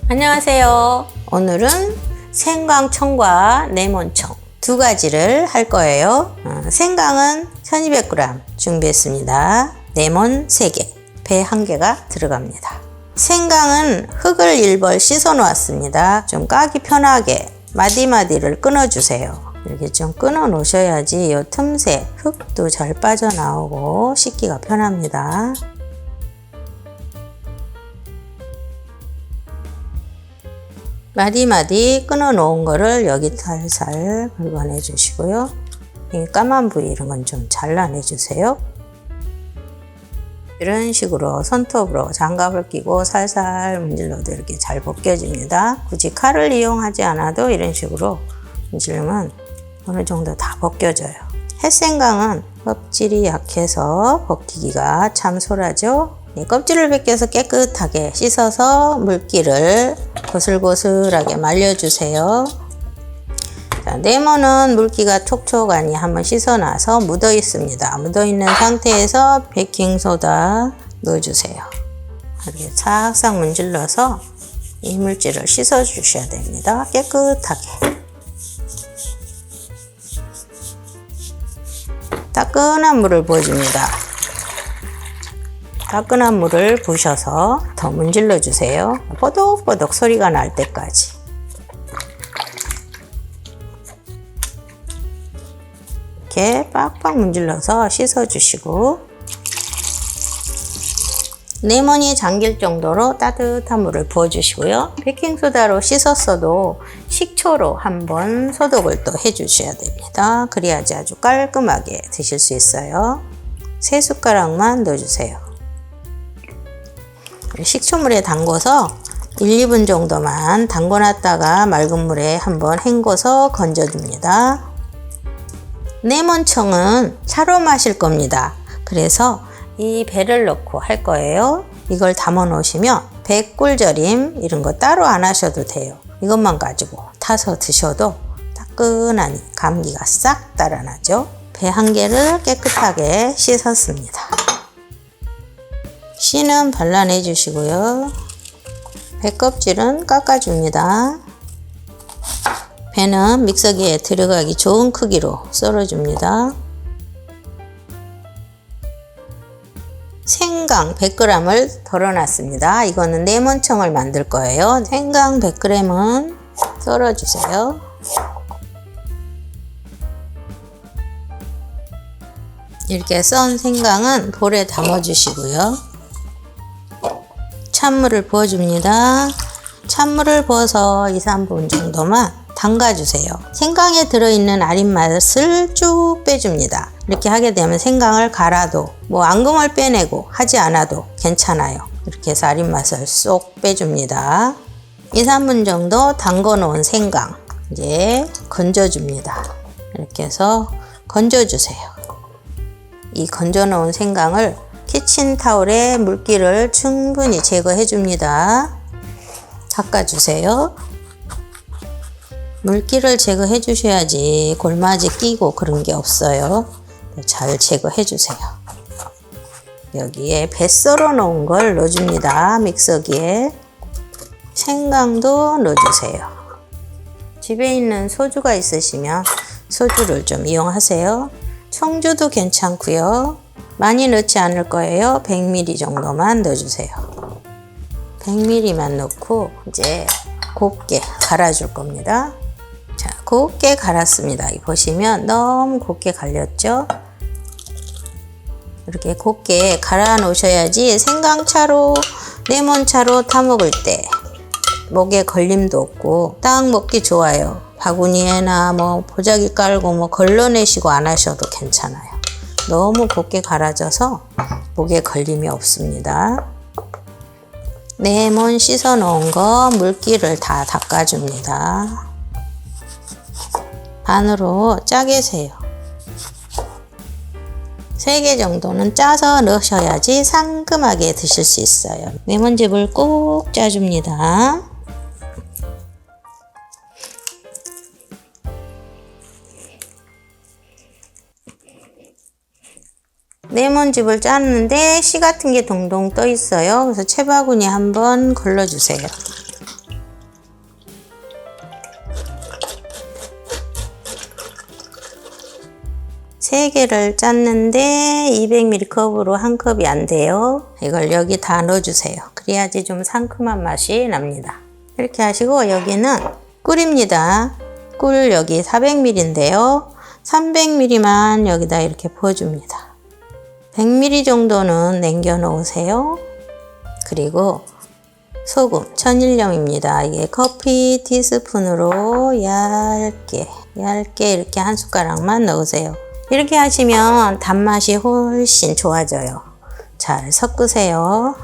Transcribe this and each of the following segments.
안녕하세요. 오늘은 생강청과 레몬청 두 가지를 할 거예요. 생강은 1200g 준비했습니다. 레몬 3개, 배 1개가 들어갑니다. 생강은 흙을 1벌 씻어 놓았습니다. 좀 까기 편하게 마디마디를 끊어주세요. 이렇게 좀 끊어 놓으셔야지 이 틈새 흙도 잘 빠져나오고 씻기가 편합니다. 마디마디 끊어 놓은 거를 여기 살살 긁어내 주시고요. 이 까만 부위 이런 건 좀 잘라내 주세요. 이런 식으로 손톱으로 장갑을 끼고 살살 문질러도 이렇게 잘 벗겨집니다. 굳이 칼을 이용하지 않아도 이런 식으로 문지르면 어느 정도 다 벗겨져요. 햇생강은 껍질이 약해서 벗기기가 참 소라죠. 껍질을 벗겨서 깨끗하게 씻어서 물기를 고슬고슬하게 말려주세요. 자, 레몬은 물기가 촉촉하니 한번 씻어놔서 묻어 있습니다. 묻어 있는 상태에서 베이킹소다 넣어주세요. 이렇게 싹싹 문질러서 이물질을 씻어 주셔야 됩니다. 깨끗하게. 따끈한 물을 부어줍니다. 따끈한 물을 부으셔서 더 문질러 주세요. 뽀독뽀독 소리가 날 때까지. 이렇게 빡빡 문질러서 씻어 주시고, 레몬이 잠길 정도로 따뜻한 물을 부어 주시고요. 베이킹소다로 씻었어도 식초로 한번 소독을 또 해 주셔야 됩니다. 그래야지 아주 깔끔하게 드실 수 있어요. 3숟가락만 넣어 주세요. 식초물에 담궈서 1, 2분 정도만 담궈놨다가 맑은 물에 한번 헹궈서 건져줍니다. 레몬청은 차로 마실 겁니다. 그래서 이 배를 넣고 할 거예요. 이걸 담아 놓으시면 배 꿀절임 이런 거 따로 안 하셔도 돼요. 이것만 가지고 타서 드셔도 따끈하니 감기가 싹 달아나죠. 배 1개를 깨끗하게 씻었습니다. 씨는 발라내 주시고요. 배 껍질은 깎아줍니다. 배는 믹서기에 들어가기 좋은 크기로 썰어줍니다. 생강 100g을 덜어놨습니다. 이거는 레몬청을 만들 거예요. 생강 100g은 썰어주세요. 이렇게 썬 생강은 볼에 담아주시고요. 찬물을 부어줍니다. 찬물을 부어서 2, 3분 정도만 담가주세요. 생강에 들어있는 아린 맛을 쭉 빼줍니다. 이렇게 하게 되면 생강을 갈아도 앙금을 빼내고 하지 않아도 괜찮아요. 이렇게 해서 아린 맛을 쏙 빼줍니다. 2, 3분 정도 담궈 놓은 생강 이제 건져줍니다. 이렇게 해서 건져주세요. 이 건져 놓은 생강을 키친타올에 물기를 충분히 제거해 줍니다. 닦아주세요. 물기를 제거해 주셔야지 골마지 끼고 그런 게 없어요. 잘 제거해 주세요. 여기에 배 썰어 놓은 걸 넣어줍니다. 믹서기에. 생강도 넣어주세요. 집에 있는 소주가 있으시면 소주를 좀 이용하세요. 청주도 괜찮고요. 많이 넣지 않을 거예요. 100ml 정도만 넣어주세요. 100ml만 넣고 이제 곱게 갈아줄 겁니다. 자, 곱게 갈았습니다. 보시면 너무 곱게 갈렸죠? 이렇게 곱게 갈아 놓으셔야지 생강차로, 레몬차로 타먹을 때 목에 걸림도 없고 딱 먹기 좋아요. 바구니에나 보자기 깔고 걸러내시고 안 하셔도 괜찮아요. 너무 곱게 갈아져서 목에 걸림이 없습니다. 레몬 씻어 놓은 거 물기를 다 닦아줍니다. 반으로 짜게 세요. 3개 정도는 짜서 넣으셔야지 상큼하게 드실 수 있어요. 레몬즙을 꼭 짜줍니다. 레몬즙을 짰는데 씨 같은 게 동동 떠 있어요. 그래서 채바구니 한번 걸러주세요. 3개를 짰는데 200ml 컵으로 한 컵이 안 돼요. 이걸 여기 다 넣어주세요. 그래야지 좀 상큼한 맛이 납니다. 이렇게 하시고 여기는 꿀입니다. 꿀 여기 400ml인데요. 300ml만 여기다 이렇게 부어줍니다. 100ml 정도는 남겨 놓으세요. 그리고 소금 천일염입니다. 이게 커피 티스푼으로 얇게 이렇게 한 숟가락만 넣으세요. 이렇게 하시면 단맛이 훨씬 좋아져요. 잘 섞으세요.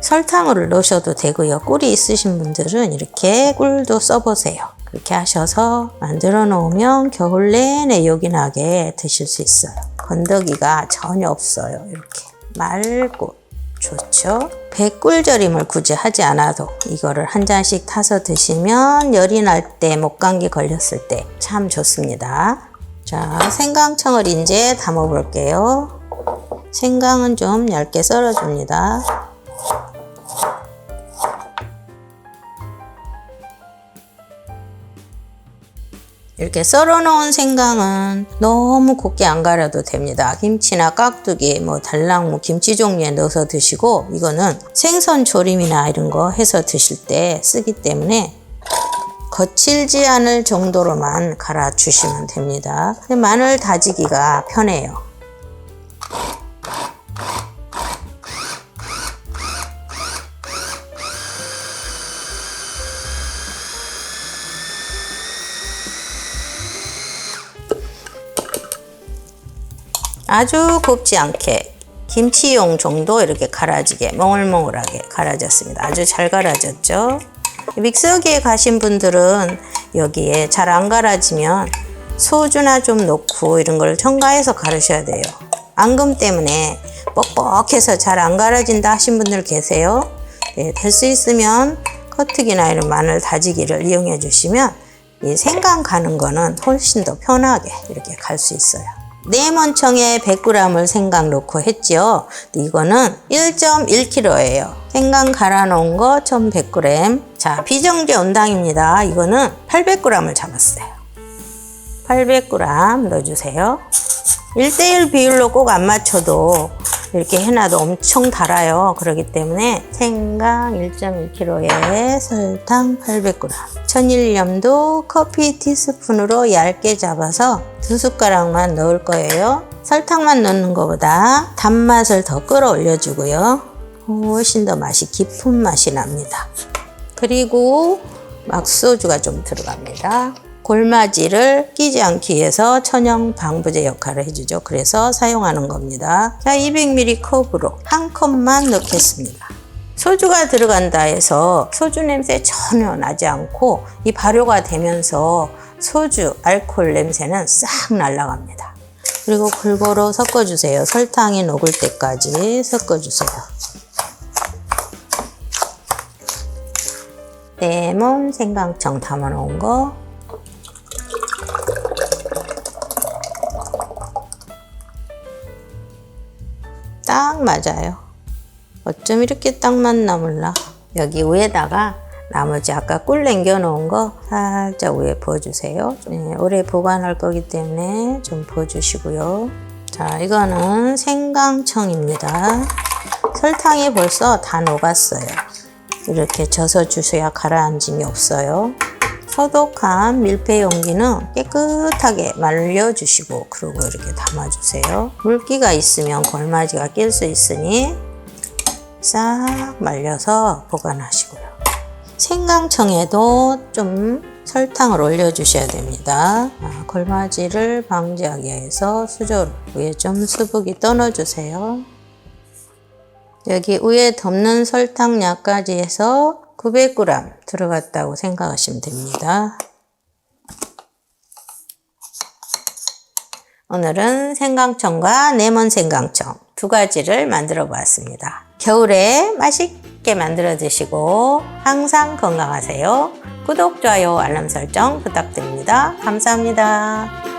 설탕을 넣으셔도 되고요. 꿀이 있으신 분들은 이렇게 꿀도 써보세요. 그렇게 하셔서 만들어 놓으면 겨울 내내 요긴하게 드실 수 있어요. 건더기가 전혀 없어요. 이렇게 맑고 좋죠. 백꿀절임을 굳이 하지 않아도 이거를 한 잔씩 타서 드시면 열이 날 때, 목감기 걸렸을 때 참 좋습니다. 자, 생강청을 이제 담아 볼게요. 생강은 좀 얇게 썰어줍니다. 이렇게 썰어 놓은 생강은 너무 곱게 안 갈아도 됩니다. 김치나 깍두기, 달랑 김치 종류에 넣어서 드시고, 이거는 생선 조림이나 이런 거 해서 드실 때 쓰기 때문에 거칠지 않을 정도로만 갈아 주시면 됩니다. 마늘 다지기가 편해요. 아주 곱지 않게 김치용 정도 이렇게 갈아지게 몽글몽글하게 갈아졌습니다. 아주 잘 갈아졌죠. 믹서기에 가신 분들은 여기에 잘 안 갈아지면 소주나 좀 넣고 이런 걸 첨가해서 갈으셔야 돼요. 앙금 때문에 뻑뻑해서 잘 안 갈아진다 하신 분들 계세요. 네, 될 수 있으면 커트기나 이런 마늘 다지기를 이용해 주시면 이 생강 가는 거는 훨씬 더 편하게 이렇게 갈 수 있어요. 레몬청에 100g을 생강 넣고 했죠. 이거는 1.1kg예요. 생강 갈아 놓은 거 1100g. 자, 비정제 온당입니다. 이거는 800g을 잡았어요. 800g 넣어주세요. 1:1 비율로 꼭 안 맞춰도 이렇게 해놔도 엄청 달아요. 그렇기 때문에 생강 1.1kg에 설탕 800g. 천일염도 커피 티스푼으로 얇게 잡아서 2숟가락만 넣을 거예요. 설탕만 넣는 것보다 단맛을 더 끌어올려 주고요. 훨씬 더 맛이 깊은 맛이 납니다. 그리고 막소주가 좀 들어갑니다. 골마지를 끼지 않기 위해서 천연 방부제 역할을 해주죠. 그래서 사용하는 겁니다. 자, 200ml 컵으로 한 컵만 넣겠습니다. 소주가 들어간다 해서 소주 냄새 전혀 나지 않고 이 발효가 되면서 소주 알코올 냄새는 싹 날아갑니다. 그리고 골고루 섞어주세요. 설탕이 녹을 때까지 섞어주세요. 레몬 생강청 담아 놓은 거 딱 맞아요. 어쩜 이렇게 딱 맞나 몰라. 여기 위에다가 나머지 아까 꿀 남겨 놓은 거 살짝 위에 부어주세요. 네, 오래 보관할 거기 때문에 좀 부어주시고요. 자, 이거는 생강청입니다. 설탕이 벌써 다 녹았어요. 이렇게 져서 주셔야 가라앉음이 없어요. 소독한 밀폐 용기는 깨끗하게 말려주시고 그리고 이렇게 담아주세요. 물기가 있으면 골마지가 낄 수 있으니 싹 말려서 보관하시고요. 생강청에도 좀 설탕을 올려주셔야 됩니다. 골마지를 방지하기 위해서 수저로 위에 좀 수북이 떠넣어주세요. 여기 위에 덮는 설탕약까지 해서 900g 들어갔다고 생각하시면 됩니다. 오늘은 생강청과 레몬 생강청 두 가지를 만들어 보았습니다. 겨울에 맛있게 만들어 드시고 항상 건강하세요. 구독, 좋아요, 알람 설정 부탁드립니다. 감사합니다.